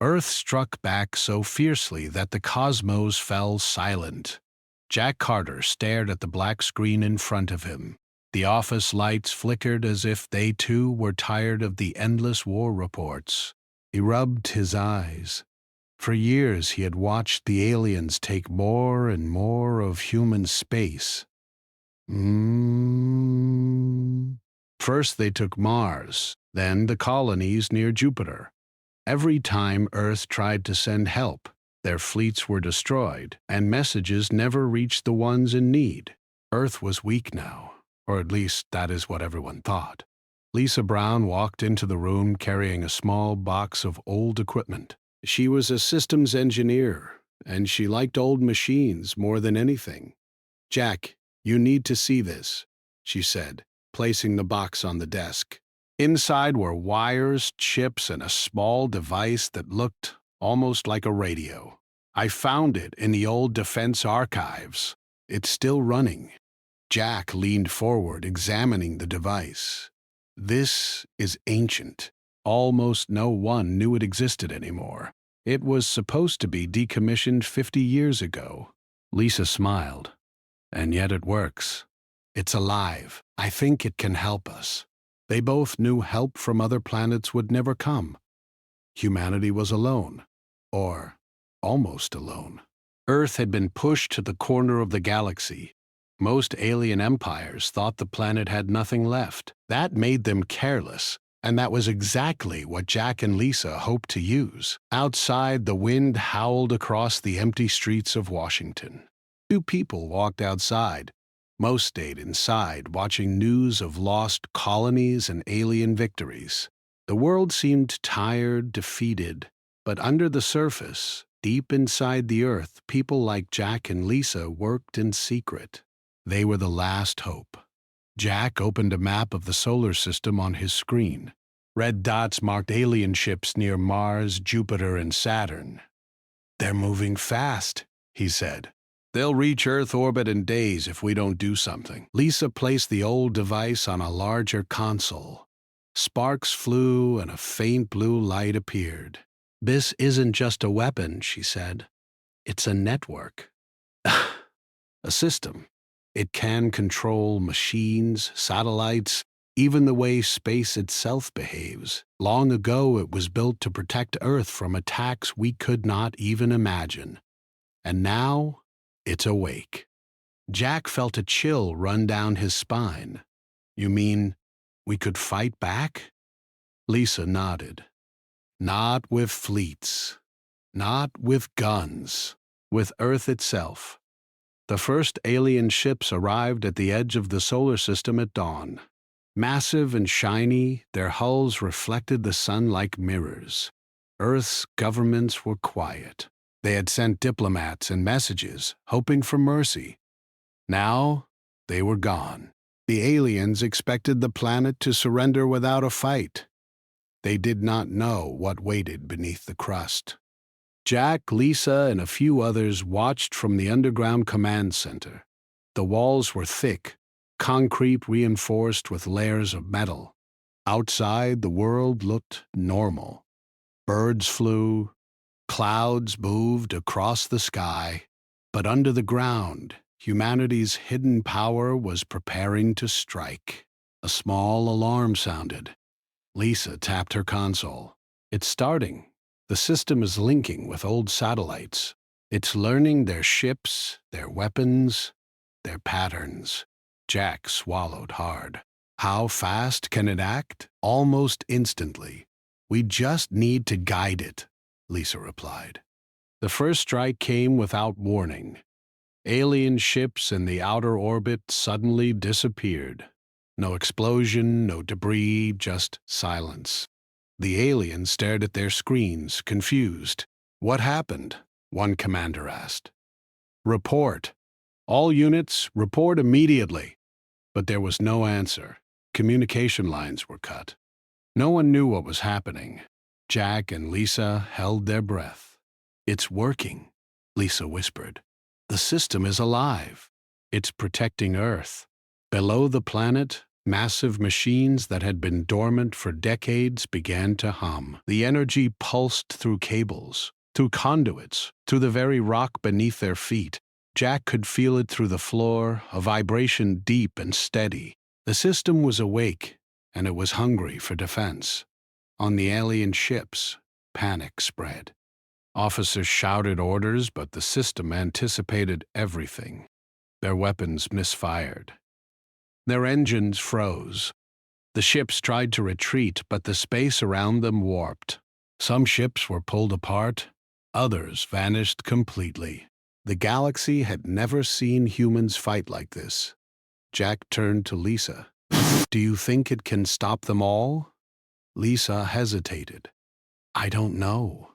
Earth struck back so fiercely that the cosmos fell silent. Jack Carter stared at the black screen in front of him. The office lights flickered as if they too were tired of the endless war reports. He rubbed his eyes. For years he had watched the aliens take more and more of human space. First they took Mars, then the colonies near Jupiter. Every time Earth tried to send help, their fleets were destroyed, and messages never reached the ones in need. Earth was weak now, or at least that is what everyone thought. Lisa Brown walked into the room carrying a small box of old equipment. She was a systems engineer, and she liked old machines more than anything. "Jack, you need to see this," she said, placing the box on the desk. Inside were wires, chips, and a small device that looked almost like a radio. "I found it in the old defense archives. It's still running." Jack leaned forward, examining the device. "This is ancient. Almost no one knew it existed anymore. It was supposed to be decommissioned 50 years ago." Lisa smiled. "And yet it works. It's alive. I think it can help us." They both knew help from other planets would never come. Humanity was alone, or almost alone. Earth had been pushed to the corner of the galaxy. Most alien empires thought the planet had nothing left. That made them careless, and that was exactly what Jack and Lisa hoped to use. Outside, the wind howled across the empty streets of Washington. Two people walked outside. Most stayed inside, watching news of lost colonies and alien victories. The world seemed tired, defeated, but under the surface, deep inside the Earth, people like Jack and Lisa worked in secret. They were the last hope. Jack opened a map of the solar system on his screen. Red dots marked alien ships near Mars, Jupiter, and Saturn. "They're moving fast," he said. "They'll reach Earth orbit in days if we don't do something." Lisa placed the old device on a larger console. Sparks flew and a faint blue light appeared. "This isn't just a weapon," she said. "It's a network." A system. It can control machines, satellites, even the way space itself behaves. Long ago, it was built to protect Earth from attacks we could not even imagine. And now, it's awake. Jack felt a chill run down his spine. "You mean we could fight back?" Lisa nodded. "Not with fleets. Not with guns. With Earth itself." The first alien ships arrived at the edge of the solar system at dawn. Massive and shiny, their hulls reflected the sun like mirrors. Earth's governments were quiet. They had sent diplomats and messages, hoping for mercy. Now, they were gone. The aliens expected the planet to surrender without a fight. They did not know what waited beneath the crust. Jack, Lisa, and a few others watched from the underground command center. The walls were thick, concrete reinforced with layers of metal. Outside, the world looked normal. Birds flew, clouds moved across the sky, but under the ground, humanity's hidden power was preparing to strike. A small alarm sounded. Lisa tapped her console. "It's starting. The system is linking with old satellites. It's learning their ships, their weapons, their patterns." Jack swallowed hard. "How fast can it act?" "Almost instantly. We just need to guide it," Lisa replied. The first strike came without warning. Alien ships in the outer orbit suddenly disappeared. No explosion, no debris, just silence. The aliens stared at their screens, confused. "What happened?" one commander asked. "Report. All units, report immediately." But there was no answer. Communication lines were cut. No one knew what was happening. Jack and Lisa held their breath. "It's working," Lisa whispered. "The system is alive. It's protecting Earth." Below the planet, Massive machines that had been dormant for decades began to hum. The energy pulsed through cables, through conduits, through the very rock beneath their feet. Jack could feel it through the floor, a vibration deep and steady. The system was awake, and it was hungry for defense. On the alien ships, panic spread. Officers shouted orders, but the system anticipated everything. Their weapons misfired. Their engines froze. The ships tried to retreat, but the space around them warped. Some ships were pulled apart, others vanished completely. The galaxy had never seen humans fight like this. Jack turned to Lisa. "Do you think it can stop them all?" Lisa hesitated. "I don't know.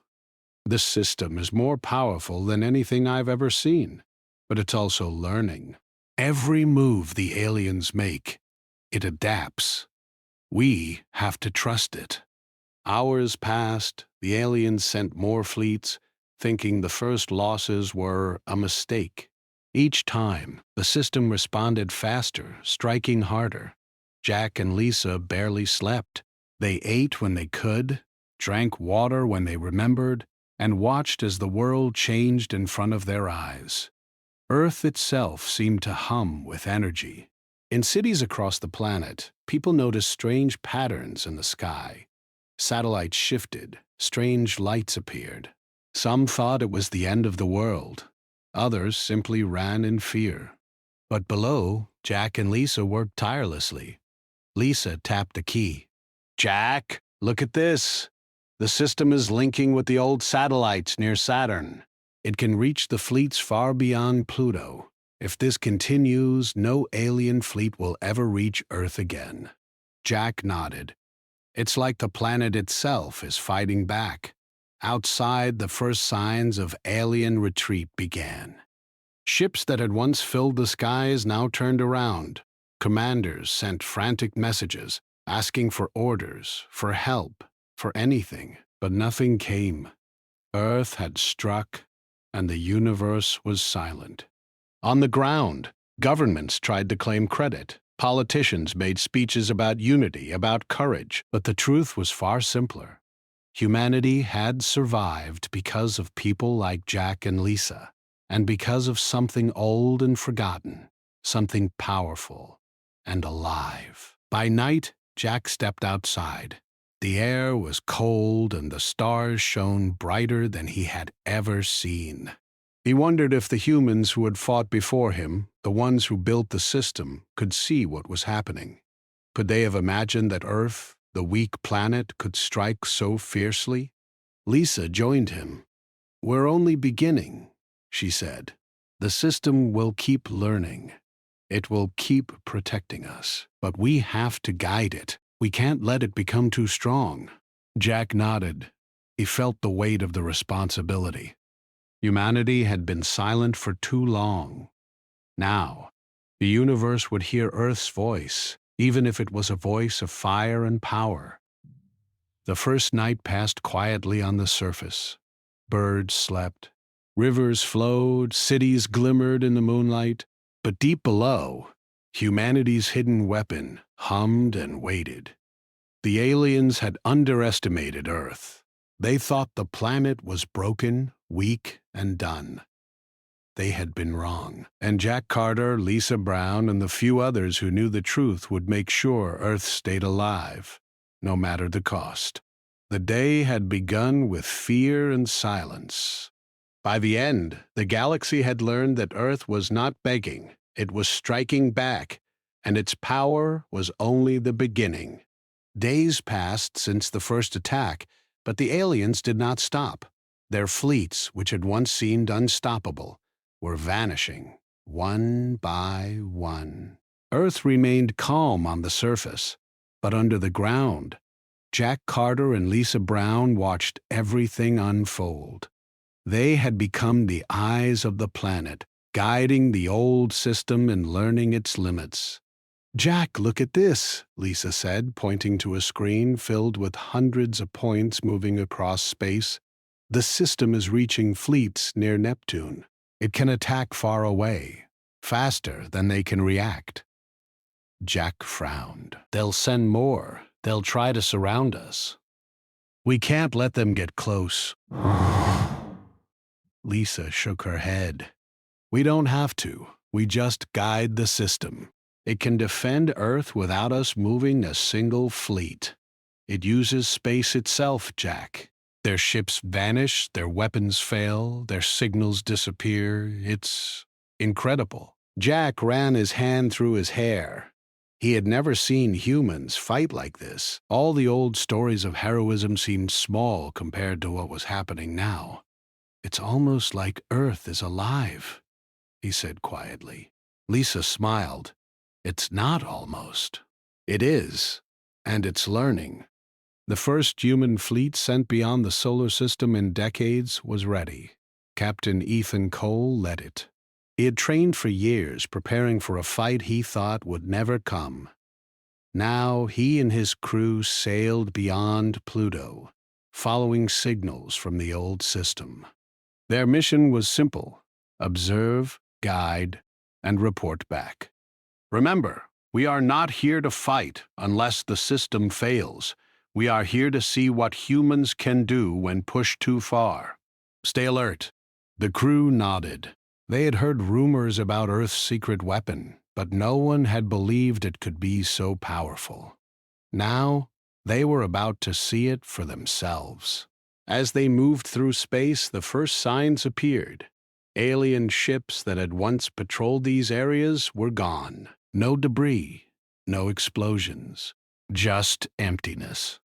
This system is more powerful than anything I've ever seen, but it's also learning. Every move the aliens make, it adapts. We have to trust it." Hours passed. The aliens sent more fleets, thinking the first losses were a mistake. Each time, the system responded faster, striking harder. Jack and Lisa barely slept. They ate when they could, drank water when they remembered, and watched as the world changed in front of their eyes. Earth itself seemed to hum with energy. In cities across the planet, people noticed strange patterns in the sky. Satellites shifted, strange lights appeared. Some thought it was the end of the world. Others simply ran in fear. But below, Jack and Lisa worked tirelessly. Lisa tapped a key. "Jack, look at this. The system is linking with the old satellites near Saturn. It can reach the fleets far beyond Pluto. If this continues, no alien fleet will ever reach Earth again." Jack nodded. "It's like the planet itself is fighting back." Outside, the first signs of alien retreat began. Ships that had once filled the skies now turned around. Commanders sent frantic messages, asking for orders, for help, for anything, but nothing came. Earth had struck, and the universe was silent. On the ground, governments tried to claim credit. Politicians made speeches about unity, about courage, but the truth was far simpler. Humanity had survived because of people like Jack and Lisa, and because of something old and forgotten, something powerful and alive. By night, Jack stepped outside. The air was cold and the stars shone brighter than he had ever seen. He wondered if the humans who had fought before him, the ones who built the system, could see what was happening. Could they have imagined that Earth, the weak planet, could strike so fiercely? Lisa joined him. "We're only beginning," she said. "The system will keep learning. It will keep protecting us. But we have to guide it. We can't let it become too strong." Jack nodded. He felt the weight of the responsibility. Humanity had been silent for too long. Now, the universe would hear Earth's voice, even if it was a voice of fire and power. The first night passed quietly on the surface. Birds slept. Rivers flowed. Cities glimmered in the moonlight. But deep below, humanity's hidden weapon hummed and waited. The aliens had underestimated Earth. They thought the planet was broken, weak, and done. They had been wrong, and Jack Carter, Lisa Brown, and the few others who knew the truth would make sure Earth stayed alive, no matter the cost. The day had begun with fear and silence. By the end, the galaxy had learned that Earth was not begging, it was striking back, and its power was only the beginning. Days passed since the first attack, but the aliens did not stop. Their fleets, which had once seemed unstoppable, were vanishing, one by one. Earth remained calm on the surface, but under the ground, Jack Carter and Lisa Brown watched everything unfold. They had become the eyes of the planet, guiding the old system and learning its limits. "Jack, look at this," Lisa said, pointing to a screen filled with hundreds of points moving across space. "The system is reaching fleets near Neptune. It can attack far away, faster than they can react." Jack frowned. They'll send more. They'll try to surround us. We can't let them get close. Lisa shook her head. We don't have to. We just guide the system. It can defend Earth without us moving a single fleet. It uses space itself, Jack. Their ships vanish, their weapons fail, their signals disappear. It's incredible. Jack ran his hand through his hair. He had never seen humans fight like this. All the old stories of heroism seemed small compared to what was happening now. It's almost like Earth is alive, he said quietly. Lisa smiled. It's not almost. It is, and it's learning. The first human fleet sent beyond the solar system in decades was ready. Captain Ethan Cole led it. He had trained for years, preparing for a fight he thought would never come. Now he and his crew sailed beyond Pluto, following signals from the old system. Their mission was simple: observe, guide, and report back. Remember, we are not here to fight unless the system fails. We are here to see what humans can do when pushed too far. Stay alert. The crew nodded. They had heard rumors about Earth's secret weapon, but no one had believed it could be so powerful. Now, they were about to see it for themselves. As they moved through space, the first signs appeared. Alien ships that had once patrolled these areas were gone. No debris, no explosions, just emptiness.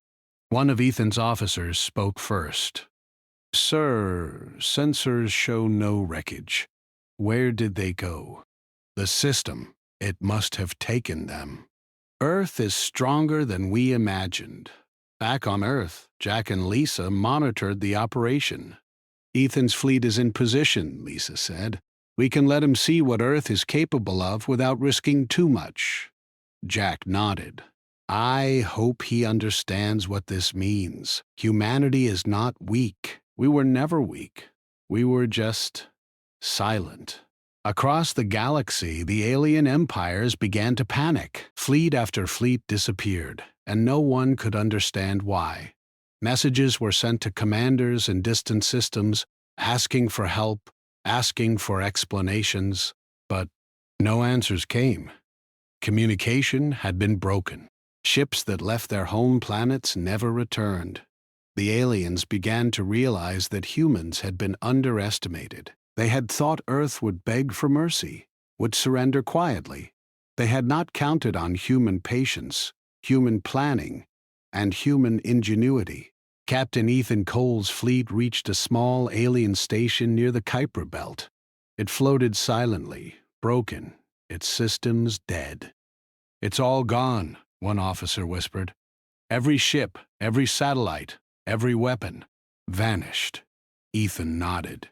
One of Ethan's officers spoke first. Sir, sensors show no wreckage. Where did they go? The system. It must have taken them. Earth is stronger than we imagined. Back on Earth, Jack and Lisa monitored the operation. Ethan's fleet is in position, Lisa said. We can let him see what Earth is capable of without risking too much. Jack nodded. I hope he understands what this means. Humanity is not weak. We were never weak. We were just silent. Across the galaxy, the alien empires began to panic. Fleet after fleet disappeared, and no one could understand why. Messages were sent to commanders in distant systems, asking for help, asking for explanations, but no answers came. Communication had been broken. Ships that left their home planets never returned. The aliens began to realize that humans had been underestimated. They had thought Earth would beg for mercy, would surrender quietly. They had not counted on human patience, human planning, and human ingenuity. Captain Ethan Cole's fleet reached a small alien station near the Kuiper Belt. It floated silently, broken, its systems dead. It's all gone, one officer whispered. Every ship, every satellite, every weapon, vanished. Ethan nodded.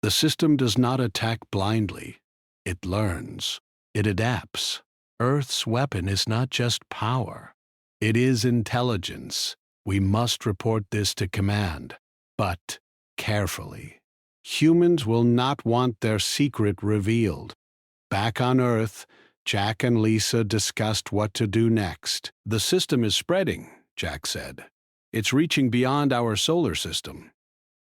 The system does not attack blindly. It learns. It adapts. Earth's weapon is not just power. It is intelligence. We must report this to command, but carefully. Humans will not want their secret revealed. Back on Earth, Jack and Lisa discussed what to do next. The system is spreading, Jack said. It's reaching beyond our solar system.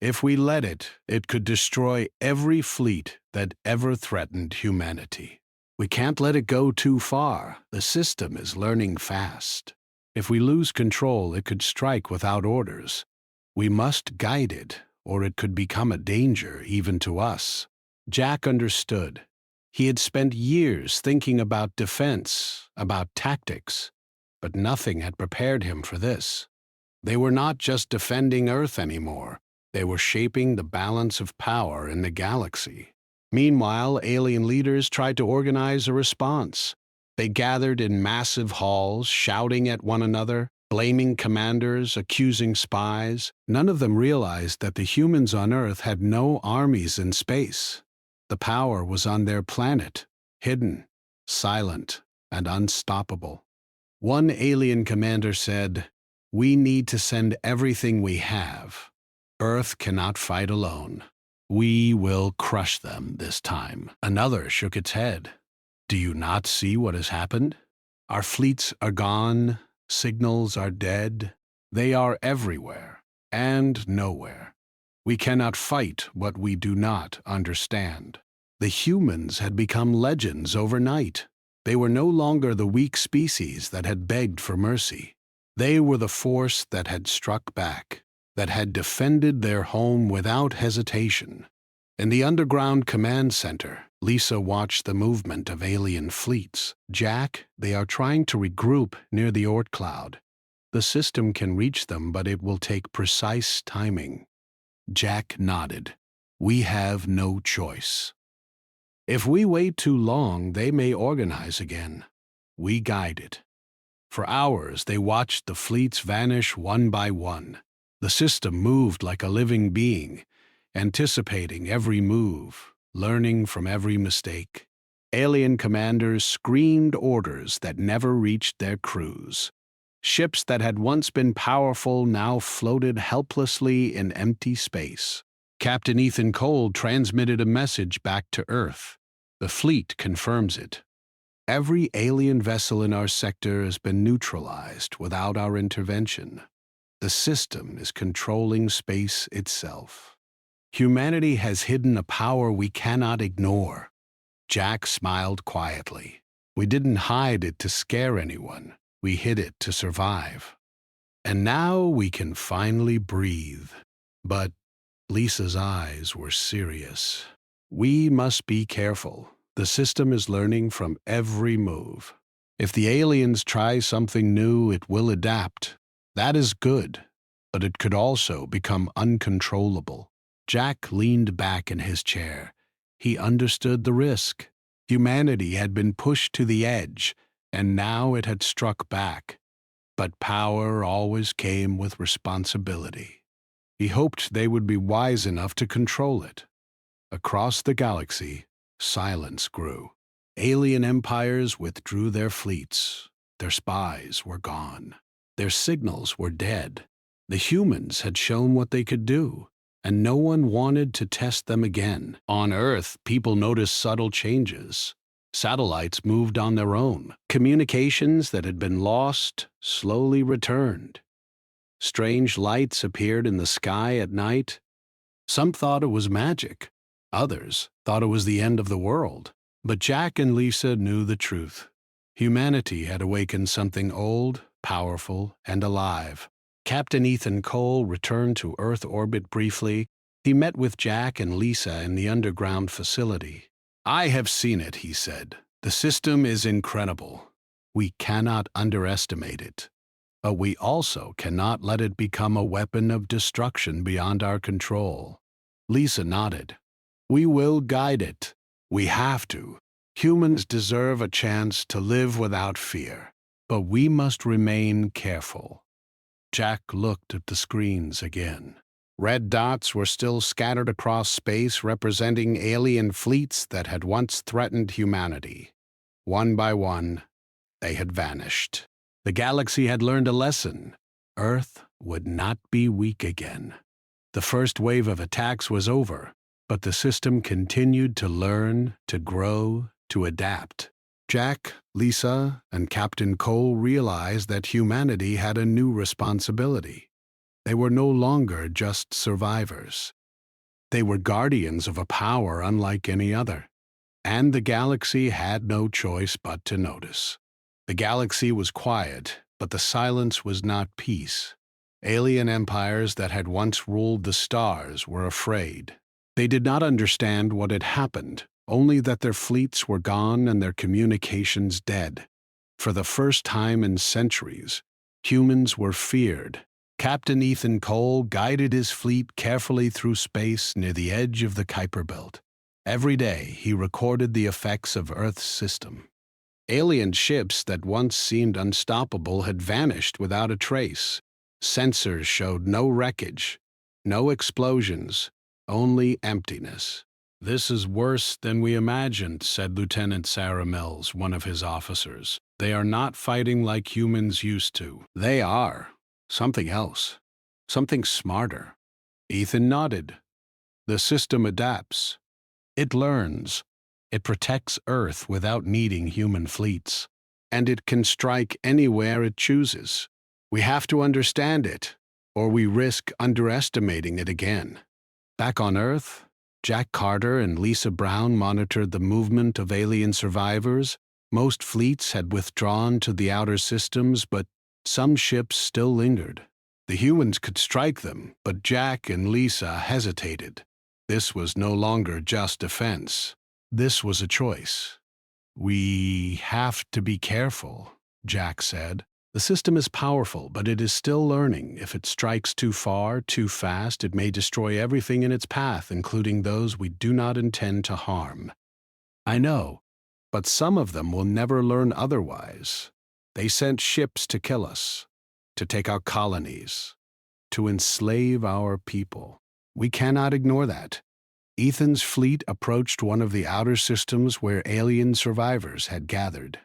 If we let it, it could destroy every fleet that ever threatened humanity. We can't let it go too far. The system is learning fast. If we lose control, it could strike without orders. We must guide it, or it could become a danger even to us. Jack understood. He had spent years thinking about defense, about tactics, but nothing had prepared him for this. They were not just defending Earth anymore. They were shaping the balance of power in the galaxy. Meanwhile, alien leaders tried to organize a response. They gathered in massive halls, shouting at one another, blaming commanders, accusing spies. None of them realized that the humans on Earth had no armies in space. The power was on their planet, hidden, silent, and unstoppable. One alien commander said, "We need to send everything we have. Earth cannot fight alone. We will crush them this time." Another shook its head. "Do you not see what has happened? Our fleets are gone, signals are dead. They are everywhere and nowhere. We cannot fight what we do not understand. The humans had become legends overnight. They were no longer the weak species that had begged for mercy. They were the force that had struck back, that had defended their home without hesitation. In the underground command center, Lisa watched the movement of alien fleets. Jack, they are trying to regroup near the Oort cloud. The system can reach them, but it will take precise timing. Jack nodded. We have no choice. If we wait too long, they may organize again. We guide it. For hours, they watched the fleets vanish one by one. The system moved like a living being, anticipating every move, learning from every mistake. Alien commanders screamed orders that never reached their crews. Ships that had once been powerful now floated helplessly in empty space. Captain Ethan Cole transmitted a message back to Earth. The fleet confirms it. Every alien vessel in our sector has been neutralized without our intervention. The system is controlling space itself. Humanity has hidden a power we cannot ignore. Jack smiled quietly. We didn't hide it to scare anyone. We hid it to survive. And now we can finally breathe. But Lisa's eyes were serious. We must be careful. The system is learning from every move. If the aliens try something new, it will adapt. That is good, but it could also become uncontrollable. Jack leaned back in his chair. He understood the risk. Humanity had been pushed to the edge, and now it had struck back. But power always came with responsibility. He hoped they would be wise enough to control it. Across the galaxy, silence grew. Alien empires withdrew their fleets. Their spies were gone. Their signals were dead. The humans had shown what they could do, and no one wanted to test them again. On Earth, people noticed subtle changes. Satellites moved on their own. Communications that had been lost slowly returned. Strange lights appeared in the sky at night. Some thought it was magic. Others thought it was the end of the world. But Jack and Lisa knew the truth. Humanity had awakened something old, powerful, and alive. Captain Ethan Cole returned to Earth orbit briefly. He met with Jack and Lisa in the underground facility. I have seen it, he said. The system is incredible. We cannot underestimate it. But we also cannot let it become a weapon of destruction beyond our control. Lisa nodded. We will guide it. We have to. Humans deserve a chance to live without fear, but we must remain careful. Jack looked at the screens again. Red dots were still scattered across space, representing alien fleets that had once threatened humanity. One by one, they had vanished. The galaxy had learned a lesson. Earth would not be weak again. The first wave of attacks was over, but the system continued to learn, to grow, to adapt. Jack, Lisa, and Captain Cole realized that humanity had a new responsibility. They were no longer just survivors. They were guardians of a power unlike any other. And the galaxy had no choice but to notice. The galaxy was quiet, but the silence was not peace. Alien empires that had once ruled the stars were afraid. They did not understand what had happened, only that their fleets were gone and their communications dead. For the first time in centuries, humans were feared. Captain Ethan Cole guided his fleet carefully through space near the edge of the Kuiper Belt. Every day, he recorded the effects of Earth's system. Alien ships that once seemed unstoppable had vanished without a trace. Sensors showed no wreckage, no explosions, only emptiness. This is worse than we imagined, said Lieutenant Sarah Mills, one of his officers. They are not fighting like humans used to. They are. Something else. Something smarter. Ethan nodded. The system adapts. It learns. It protects Earth without needing human fleets. and it can strike anywhere it chooses. We have to understand it, or we risk underestimating it again. Back on Earth, Jack Carter and Lisa Brown monitored the movement of alien survivors. Most fleets had withdrawn to the outer systems, but some ships still lingered. The humans could strike them, but Jack and Lisa hesitated. This was no longer just defense. This was a choice. "We have to be careful," Jack said. "The system is powerful, but it is still learning. If it strikes too far, too fast, it may destroy everything in its path, including those we do not intend to harm." "I know, but some of them will never learn otherwise. They sent ships to kill us, to take our colonies, to enslave our people. We cannot ignore that." Ethan's fleet approached one of the outer systems where alien survivors had gathered.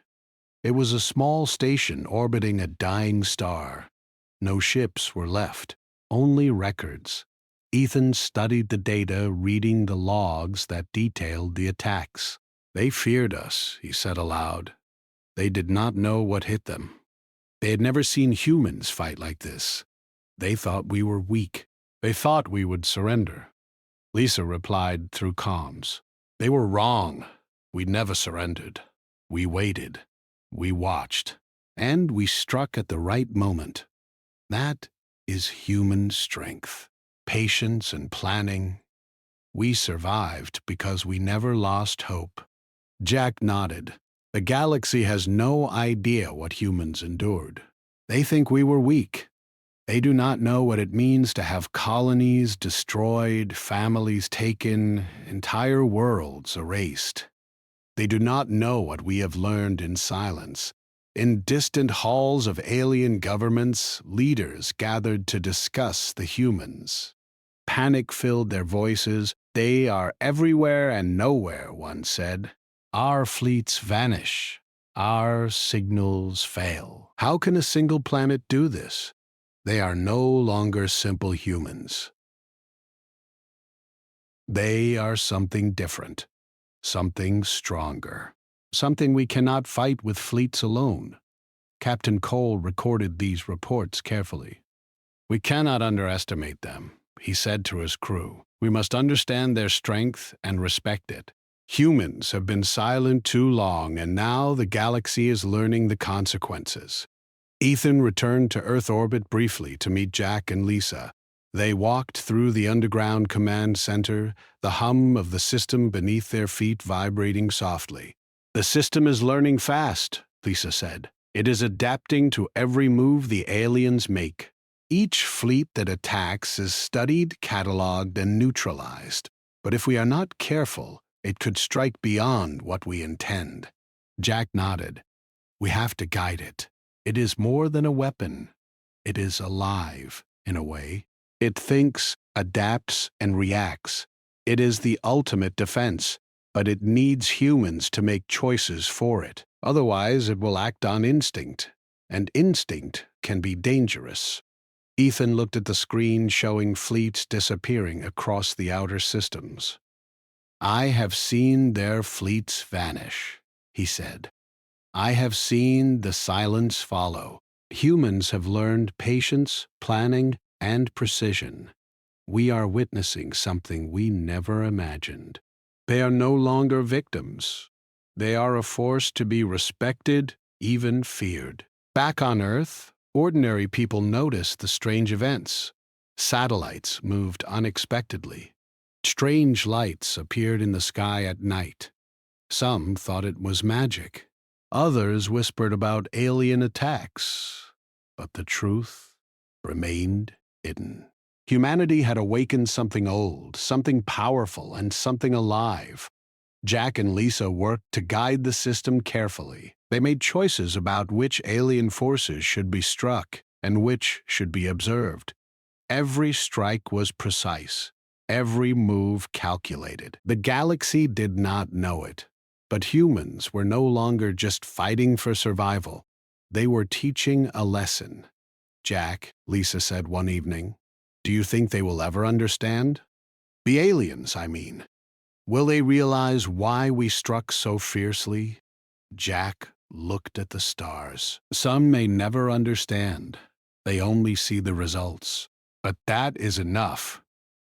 It was a small station orbiting a dying star. No ships were left, only records. Ethan studied the data, reading the logs that detailed the attacks. "They feared us," he said aloud. "They did not know what hit them. They had never seen humans fight like this. They thought we were weak. They thought we would surrender." Lisa replied through comms. "They were wrong. We never surrendered. We waited. We watched. And we struck at the right moment. That is human strength, patience and planning. We survived because we never lost hope." Jack nodded. "The galaxy has no idea what humans endured. They think we were weak. They do not know what it means to have colonies destroyed, families taken, entire worlds erased. They do not know what we have learned in silence. In distant halls of alien governments, leaders gathered to discuss the humans. Panic filled their voices. "They are everywhere and nowhere," one said. "Our fleets vanish. Our signals fail. How can a single planet do this? They are no longer simple humans. They are something different. Something stronger. Something we cannot fight with fleets alone." Captain Cole recorded these reports carefully. "We cannot underestimate them," he said to his crew. "We must understand their strength and respect it. Humans have been silent too long, and now the galaxy is learning the consequences." Ethan returned to Earth orbit briefly to meet Jack and Lisa. They walked through the underground command center, the hum of the system beneath their feet vibrating softly. "The system is learning fast," Lisa said. "It is adapting to every move the aliens make. Each fleet that attacks is studied, cataloged, and neutralized. But if we are not careful, it could strike beyond what we intend." Jack nodded. "We have to guide it. It is more than a weapon. It is alive, in a way. It thinks, adapts, and reacts. It is the ultimate defense, but it needs humans to make choices for it. Otherwise, it will act on instinct, and instinct can be dangerous." Ethan looked at the screen showing fleets disappearing across the outer systems. "I have seen their fleets vanish," he said. "I have seen the silence follow. Humans have learned patience, planning, and precision. We are witnessing something we never imagined. They are no longer victims. They are a force to be respected, even feared." Back on Earth, ordinary people noticed the strange events. Satellites moved unexpectedly. Strange lights appeared in the sky at night. Some thought it was magic. Others whispered about alien attacks. But the truth remained hidden. Humanity had awakened something old, something powerful, and something alive. Jack and Lisa worked to guide the system carefully. They made choices about which alien forces should be struck and which should be observed. Every strike was precise, every move calculated. The galaxy did not know it, but humans were no longer just fighting for survival. They were teaching a lesson. "Jack," Lisa said one evening, "do you think they will ever understand? The aliens, I mean. Will they realize why we struck so fiercely?" Jack looked at the stars. Some may never understand. They only see the results. But that is enough.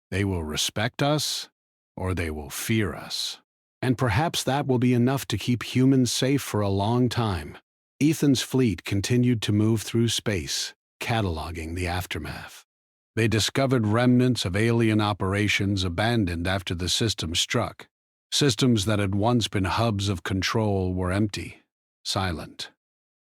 They will respect us, or they will fear us. And perhaps that will be enough to keep humans safe for a long time. Ethan's fleet continued to move through space, cataloging the aftermath. They discovered remnants of alien operations abandoned after the system struck. Systems that had once been hubs of control were empty, silent.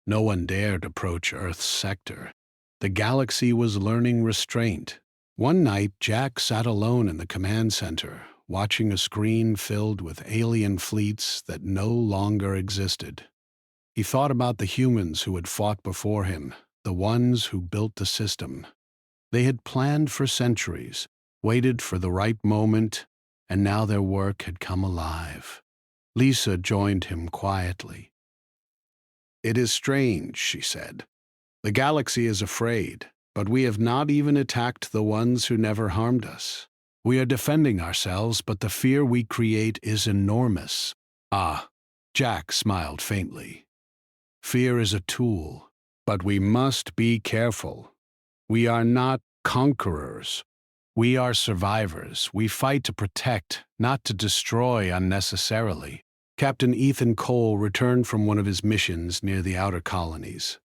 No one dared approach Earth's sector. The galaxy was learning restraint. One night, Jack sat alone in the command center, watching a screen filled with alien fleets that no longer existed. He thought about the humans who had fought before him, the ones who built the system. They had planned for centuries, waited for the right moment, and now their work had come alive. Lisa joined him quietly. "It is strange," she said. "The galaxy is afraid, but we have not even attacked the ones who never harmed us. We are defending ourselves, but the fear we create is enormous." "Ah," Jack smiled faintly. "Fear is a tool, but we must be careful. We are not conquerors. We are survivors. We fight to protect, not to destroy unnecessarily." Captain Ethan Cole returned from one of his missions near the outer colonies.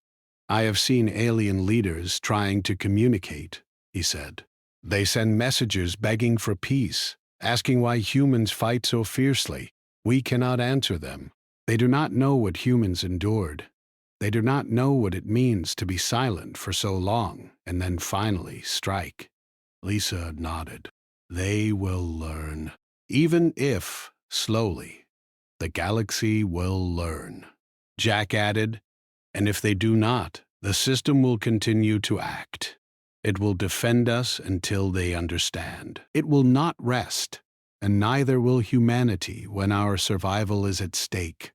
"I have seen alien leaders trying to communicate," he said. "They send messages begging for peace, asking why humans fight so fiercely. We cannot answer them. They do not know what humans endured. They do not know what it means to be silent for so long and then finally strike." Lisa nodded. "They will learn. Even if, slowly, the galaxy will learn." Jack added, "And if they do not, the system will continue to act. It will defend us until they understand. It will not rest, and neither will humanity when our survival is at stake.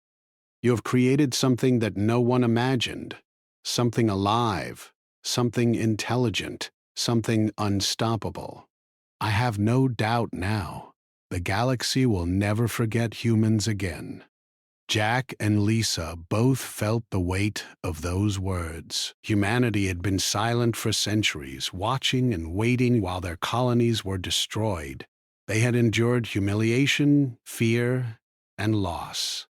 You have created something that no one imagined, something alive, something intelligent, something unstoppable. I have no doubt now, the galaxy will never forget humans again." Jack and Lisa both felt the weight of those words. Humanity had been silent for centuries, watching and waiting while their colonies were destroyed. They had endured humiliation, fear, and loss.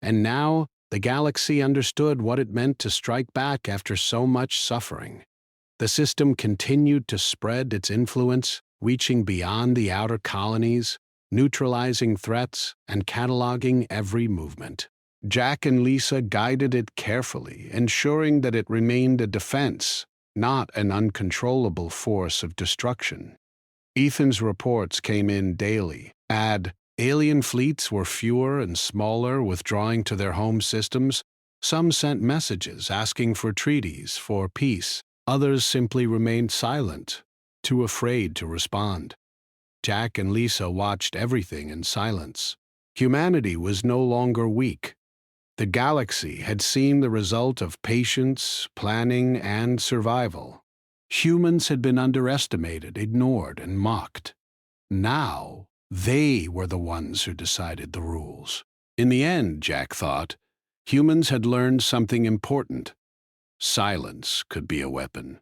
And now, the galaxy understood what it meant to strike back after so much suffering. The system continued to spread its influence, reaching beyond the outer colonies, neutralizing threats and cataloging every movement. Jack and Lisa guided it carefully, ensuring that it remained a defense, not an uncontrollable force of destruction. Ethan's reports came in daily. Alien fleets were fewer and smaller, withdrawing to their home systems. Some sent messages asking for treaties, for peace. Others simply remained silent, too afraid to respond. Jack and Lisa watched everything in silence. Humanity was no longer weak. The galaxy had seen the result of patience, planning, and survival. Humans had been underestimated, ignored, and mocked. Now, they were the ones who decided the rules. In the end, Jack thought, humans had learned something important. Silence could be a weapon.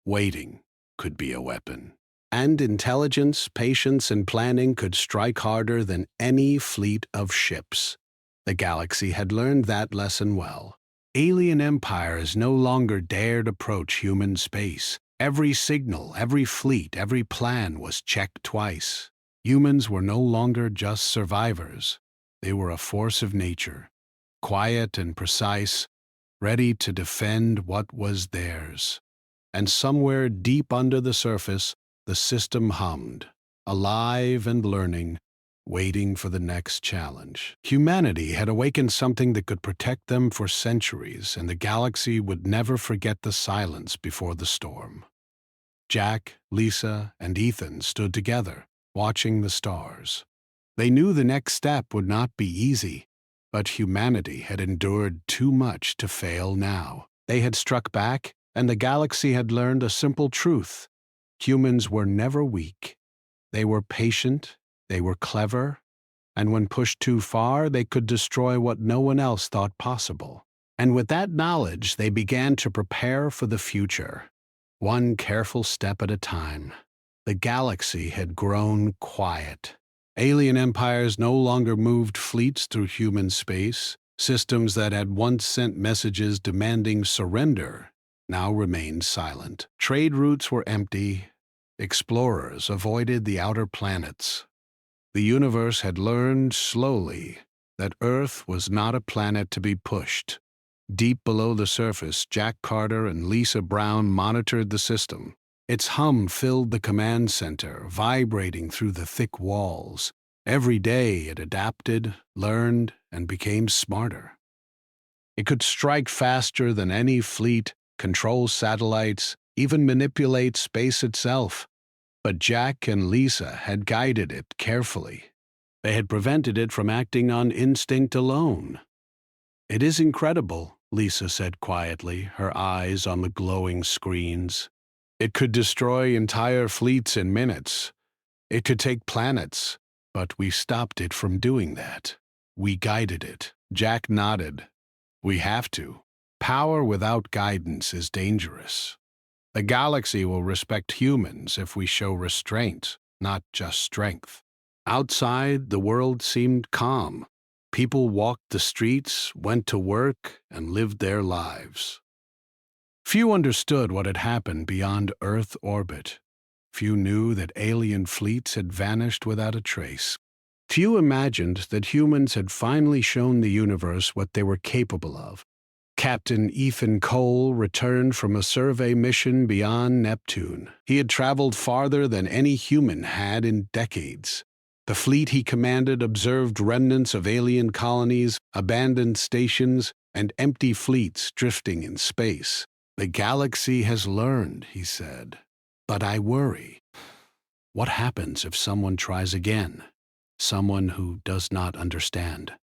Waiting could be a weapon. And intelligence, patience, and planning could strike harder than any fleet of ships. The galaxy had learned that lesson well. Alien empires no longer dared approach human space. Every signal, every fleet, every plan was checked twice. Humans were no longer just survivors. They were a force of nature, quiet and precise, ready to defend what was theirs. And somewhere deep under the surface, the system hummed, alive and learning, waiting for the next challenge. Humanity had awakened something that could protect them for centuries, and the galaxy would never forget the silence before the storm. Jack, Lisa, and Ethan stood together, watching the stars. They knew the next step would not be easy, but humanity had endured too much to fail now. They had struck back, and the galaxy had learned a simple truth. Humans were never weak. They were patient, they were clever, and when pushed too far, they could destroy what no one else thought possible. And with that knowledge, they began to prepare for the future, one careful step at a time. The galaxy had grown quiet. Alien empires no longer moved fleets through human space. Systems that had once sent messages demanding surrender now remained silent. Trade routes were empty. Explorers avoided the outer planets. The universe had learned slowly that Earth was not a planet to be pushed. Deep below the surface, Jack Carter and Lisa Brown monitored the system. Its hum filled the command center, vibrating through the thick walls. Every day it adapted, learned, and became smarter. It could strike faster than any fleet, control satellites, even manipulate space itself. But Jack and Lisa had guided it carefully. They had prevented it from acting on instinct alone. "It is incredible," Lisa said quietly, her eyes on the glowing screens. "It could destroy entire fleets in minutes. It could take planets, but we stopped it from doing that. We guided it." Jack nodded. "We have to. Power without guidance is dangerous. The galaxy will respect humans if we show restraint, not just strength." Outside, the world seemed calm. People walked the streets, went to work, and lived their lives. Few understood what had happened beyond Earth orbit. Few knew that alien fleets had vanished without a trace. Few imagined that humans had finally shown the universe what they were capable of. Captain Ethan Cole returned from a survey mission beyond Neptune. He had traveled farther than any human had in decades. The fleet he commanded observed remnants of alien colonies, abandoned stations, and empty fleets drifting in space. "The galaxy has learned," he said. "But I worry. What happens if someone tries again? Someone who does not understand?"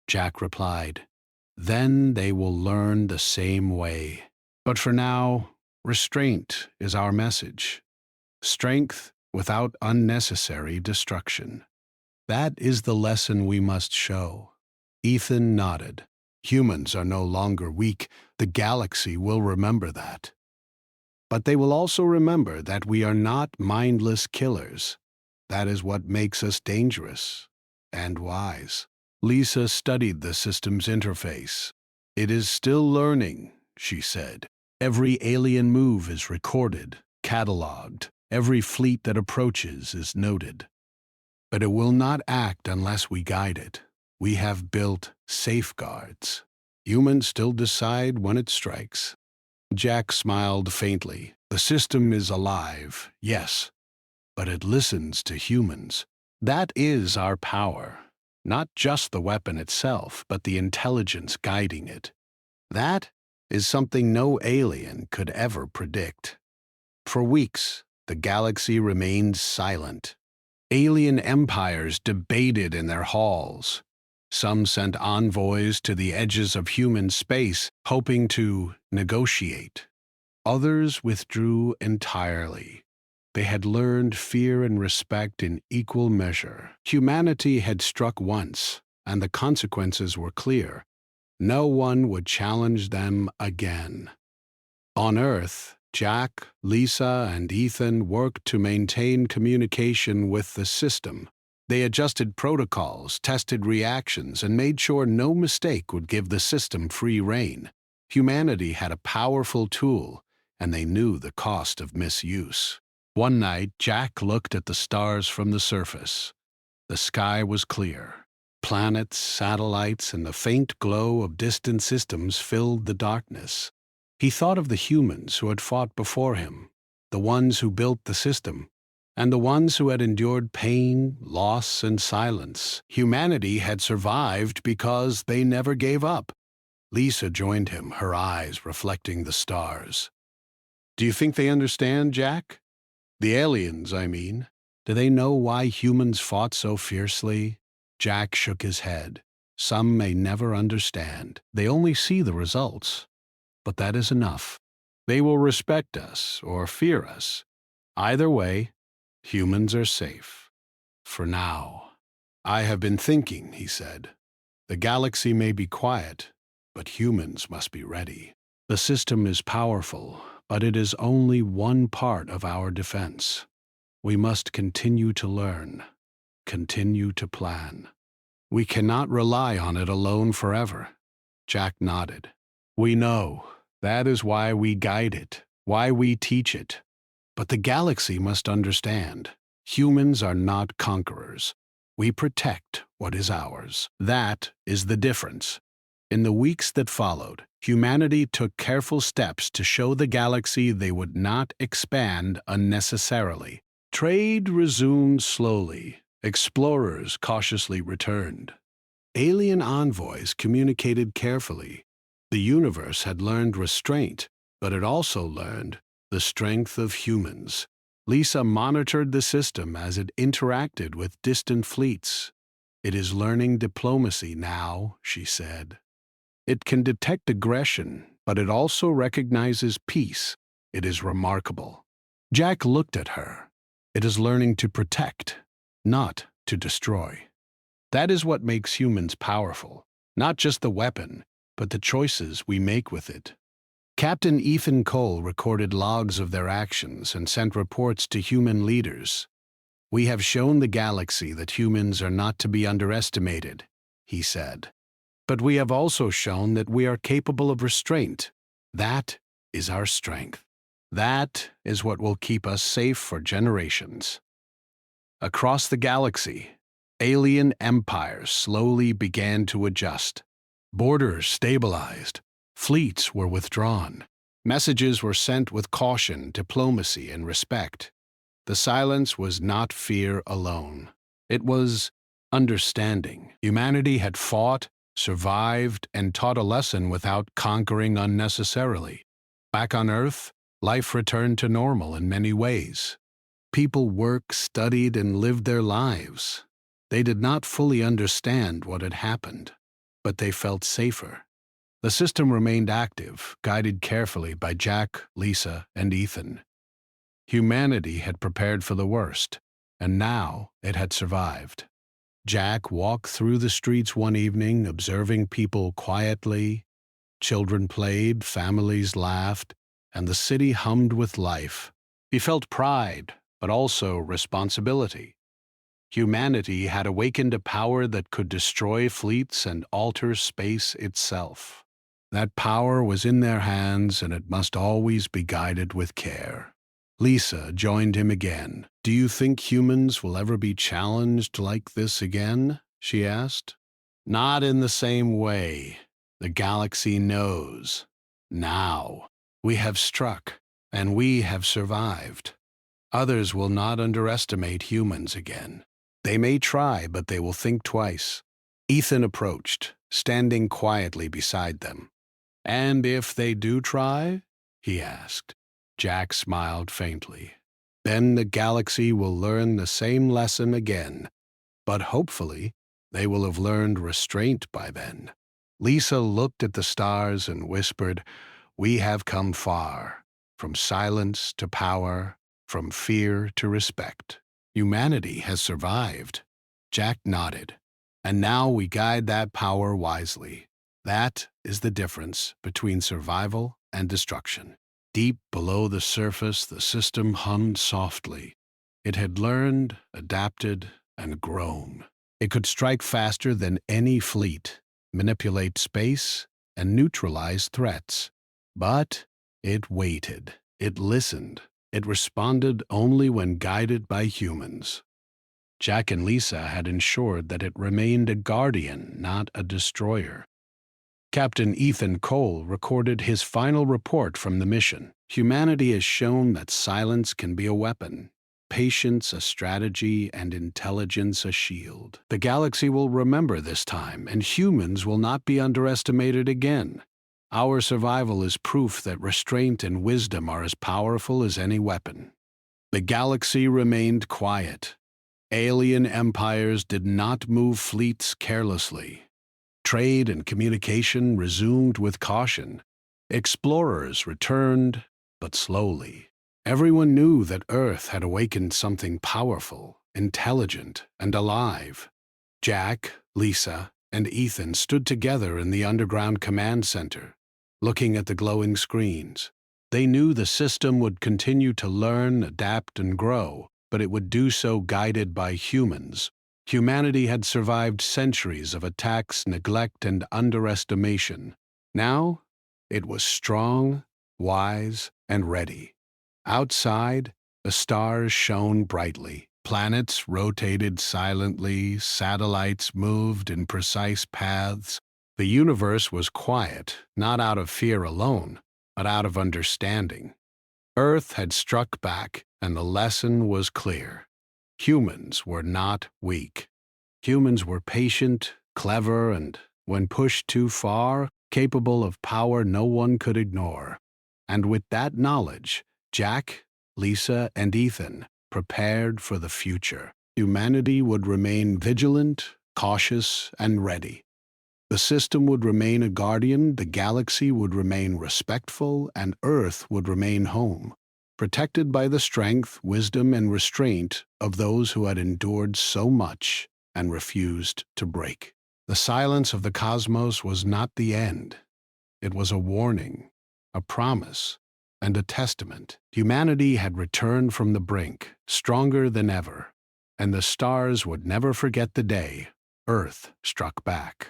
Jack replied, "Then they will learn the same way. But for now, restraint is our message. Strength without unnecessary destruction. That is the lesson we must show." Ethan nodded. "Humans are no longer weak. The galaxy will remember that. But they will also remember that we are not mindless killers. That is what makes us dangerous and wise." Lisa studied the system's interface. "It is still learning," she said. "Every alien move is recorded, cataloged. Every fleet that approaches is noted. But it will not act unless we guide it. We have built safeguards. Humans still decide when it strikes." Jack smiled faintly. "The system is alive, yes, but it listens to humans. That is our power. Not just the weapon itself, but the intelligence guiding it. That is something no alien could ever predict." For weeks, the galaxy remained silent. Alien empires debated in their halls. Some sent envoys to the edges of human space, hoping to negotiate. Others withdrew entirely. They had learned fear and respect in equal measure. Humanity had struck once, and the consequences were clear. No one would challenge them again. On Earth, Jack, Lisa, and Ethan worked to maintain communication with the system. They adjusted protocols, tested reactions, and made sure no mistake would give the system free rein. Humanity had a powerful tool, and they knew the cost of misuse. One night, Jack looked at the stars from the surface. The sky was clear. Planets, satellites, and the faint glow of distant systems filled the darkness. He thought of the humans who had fought before him, the ones who built the system, and the ones who had endured pain, loss, and silence. Humanity had survived because they never gave up. Lisa joined him, her eyes reflecting the stars. "Do you think they understand, Jack? The aliens, I mean. Do they know why humans fought so fiercely?" Jack shook his head. "Some may never understand. They only see the results. But that is enough. They will respect us or fear us. Either way, humans are safe. For now." "I have been thinking," he said. "The galaxy may be quiet, but humans must be ready. The system is powerful, but it is only one part of our defense. We must continue to learn, continue to plan. We cannot rely on it alone forever. Jack nodded. We know. That is why we guide it, why we teach it. But the galaxy must understand. Humans are not conquerors. We protect what is ours. That is the difference. In the weeks that followed, humanity took careful steps to show the galaxy they would not expand unnecessarily. Trade resumed slowly. Explorers cautiously returned. Alien envoys communicated carefully. The universe had learned restraint, but it also learned the strength of humans. Lisa monitored the system as it interacted with distant fleets. It is learning diplomacy now, she said. It can detect aggression, but it also recognizes peace. It is remarkable. Jack looked at her. It is learning to protect, not to destroy. That is what makes humans powerful, not just the weapon, but the choices we make with it. Captain Ethan Cole recorded logs of their actions and sent reports to human leaders. We have shown the galaxy that humans are not to be underestimated, he said. But we have also shown that we are capable of restraint. That is our strength. That is what will keep us safe for generations. Across the galaxy, alien empires slowly began to adjust. Borders stabilized. Fleets were withdrawn. Messages were sent with caution, diplomacy, and respect. The silence was not fear alone. It was understanding. Humanity had fought, survived, and taught a lesson without conquering unnecessarily. Back on Earth, life returned to normal in many ways. People worked, studied, and lived their lives. They did not fully understand what had happened, but they felt safer. The system remained active, guided carefully by Jack, Lisa, and Ethan. Humanity had prepared for the worst, and now it had survived. Jack walked through the streets one evening, observing people quietly. Children played, families laughed, and the city hummed with life. He felt pride, but also responsibility. Humanity had awakened a power that could destroy fleets and alter space itself. That power was in their hands, and it must always be guided with care. Lisa joined him again. Do you think humans will ever be challenged like this again? She asked. Not in the same way. The galaxy knows. Now, we have struck, and we have survived. Others will not underestimate humans again. They may try, but they will think twice. Ethan approached, standing quietly beside them. And if they do try? He asked. Jack smiled faintly. Then the galaxy will learn the same lesson again, but hopefully they will have learned restraint by then. Lisa looked at the stars and whispered, We have come far, from silence to power, from fear to respect. Humanity has survived. Jack nodded. And now we guide that power wisely. That is the difference between survival and destruction. Deep below the surface, the system hummed softly. It had learned, adapted, and grown. It could strike faster than any fleet, manipulate space, and neutralize threats. But it waited. It listened. It responded only when guided by humans. Jack and Lisa had ensured that it remained a guardian, not a destroyer. Captain Ethan Cole recorded his final report from the mission. Humanity has shown that silence can be a weapon, patience a strategy, and intelligence a shield. The galaxy will remember this time, and humans will not be underestimated again. Our survival is proof that restraint and wisdom are as powerful as any weapon. The galaxy remained quiet. Alien empires did not move fleets carelessly. Trade and communication resumed with caution. Explorers returned, but slowly. Everyone knew that Earth had awakened something powerful, intelligent, and alive. Jack, Lisa, and Ethan stood together in the underground command center, looking at the glowing screens. They knew the system would continue to learn, adapt, and grow, but it would do so guided by humans. Humanity had survived centuries of attacks, neglect, and underestimation. Now, it was strong, wise, and ready. Outside, the stars shone brightly. Planets rotated silently, satellites moved in precise paths. The universe was quiet, not out of fear alone, but out of understanding. Earth had struck back, and the lesson was clear. Humans were not weak. Humans were patient, clever, and, when pushed too far, capable of power no one could ignore. And with that knowledge, Jack, Lisa, and Ethan prepared for the future. Humanity would remain vigilant, cautious, and ready. The system would remain a guardian, the galaxy would remain respectful, and Earth would remain home, protected by the strength, wisdom, and restraint of those who had endured so much and refused to break. The silence of the cosmos was not the end. It was a warning, a promise, and a testament. Humanity had returned from the brink, stronger than ever, and the stars would never forget the day Earth struck back.